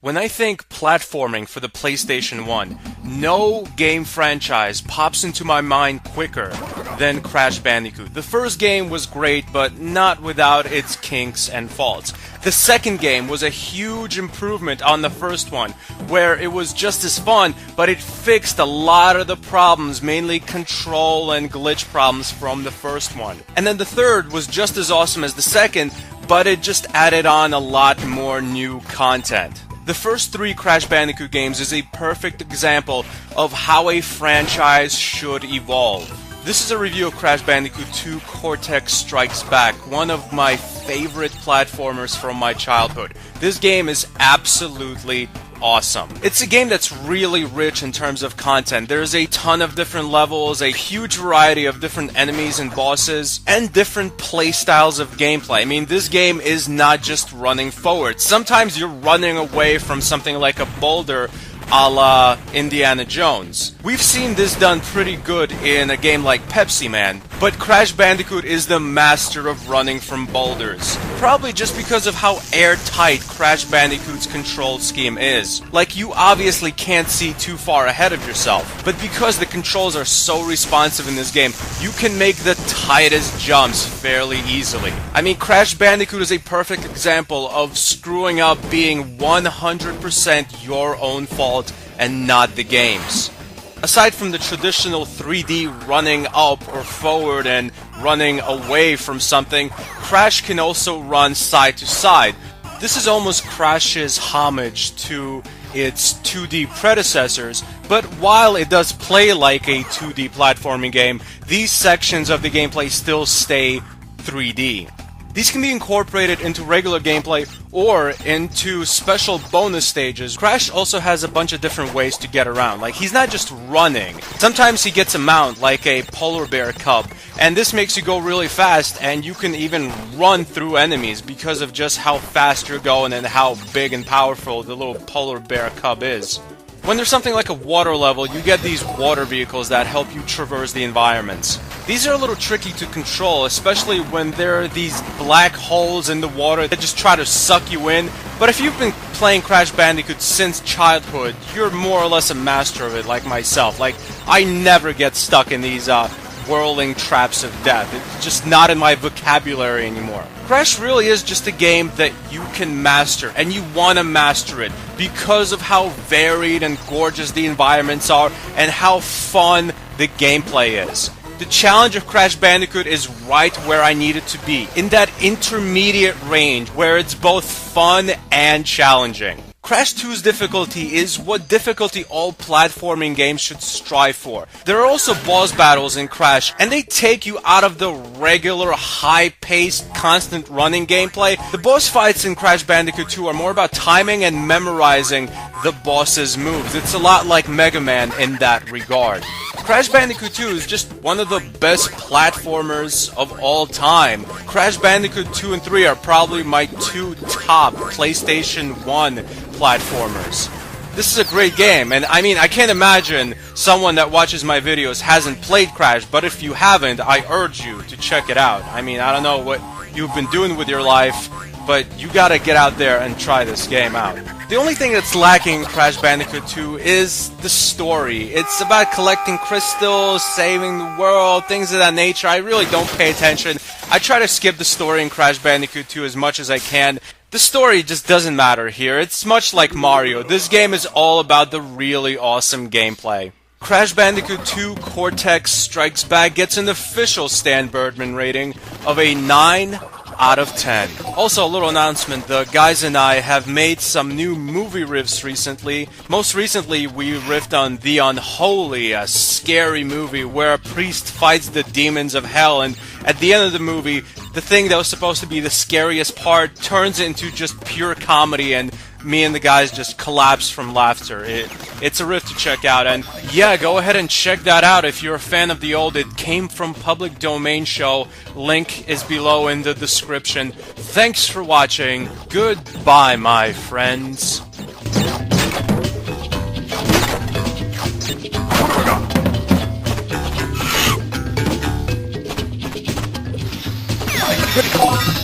When I think platforming for the PlayStation 1, no game franchise pops into my mind quicker than Crash Bandicoot. The first game was great, but not without its kinks and faults. The second game was a huge improvement on the first one, where it was just as fun, but it fixed a lot of the problems, mainly control and glitch problems from the first one. And then the third was just as awesome as the second, but it just added on a lot more new content. The first three Crash Bandicoot games is a perfect example of how a franchise should evolve. This is a review of Crash Bandicoot 2 Cortex Strikes Back, one of my favorite platformers from my childhood. This game is absolutely awesome. It's a game that's really rich in terms of content. There's a ton of different levels, a huge variety of different enemies and bosses, and different play styles of gameplay. I mean, this game is not just running forward. Sometimes you're running away from something like a boulder a la Indiana Jones. We've seen this done pretty good in a game like Pepsi Man, but Crash Bandicoot is the master of running from boulders. Probably just because of how airtight Crash Bandicoot's control scheme is. Like, you obviously can't see too far ahead of yourself, but because the controls are so responsive in this game, you can make the tightest jumps fairly easily. I mean, Crash Bandicoot is a perfect example of screwing up being 100% your own fault and not the game's. Aside from the traditional 3D running up or forward and running away from something, Crash can also run side to side. This is almost Crash's homage to its 2D predecessors, but while it does play like a 2D platforming game, these sections of the gameplay still stay 3D. These can be incorporated into regular gameplay or into special bonus stages. Crash also has a bunch of different ways to get around. Like, he's not just running. Sometimes he gets a mount, like a polar bear cub, and this makes you go really fast, and you can even run through enemies because of just how fast you're going and how big and powerful the little polar bear cub is. When there's something like a water level, you get these water vehicles that help you traverse the environments. These are a little tricky to control, especially when there are these black holes in the water that just try to suck you in. But if you've been playing Crash Bandicoot since childhood, you're more or less a master of it, like myself. Like, I never get stuck in these whirling traps of death. It's just not in my vocabulary anymore. Crash really is just a game that you can master, and you want to master it because of how varied and gorgeous the environments are and how fun the gameplay is. The challenge of Crash Bandicoot is right where I need it to be, in that intermediate range where it's both fun and challenging. Crash 2's difficulty is what difficulty all platforming games should strive for. There are also boss battles in Crash, and they take you out of the regular, high-paced, constant running gameplay. The boss fights in Crash Bandicoot 2 are more about timing and memorizing the boss's moves. It's a lot like Mega Man in that regard. Crash Bandicoot 2 is just one of the best platformers of all time. Crash Bandicoot 2 and 3 are probably my two top PlayStation 1 platformers. This is a great game, and I mean, I can't imagine someone that watches my videos hasn't played Crash, but if you haven't, I urge you to check it out. I mean, I don't know what you've been doing with your life, but you gotta get out there and try this game out. The only thing that's lacking in Crash Bandicoot 2 is the story. It's about collecting crystals, saving the world, things of that nature. I really don't pay attention. I try to skip the story in Crash Bandicoot 2 as much as I can. The story just doesn't matter here. It's much like Mario. This game is all about the really awesome gameplay. Crash Bandicoot 2 Cortex Strikes Back gets an official Stan Birdman rating of a 9 out of 10. Also, a little announcement, the guys and I have made some new movie riffs recently. Most recently, we riffed on The Unholy, a scary movie where a priest fights the demons of hell, and at the end of the movie, the thing that was supposed to be the scariest part turns into just pure comedy, and me and the guys just collapse from laughter. It's a riff to check out, and yeah, go ahead and check that out if you're a fan of the old It Came From Public Domain show. Link is below in the description. Thanks for watching. Goodbye, my friends. Oh my God.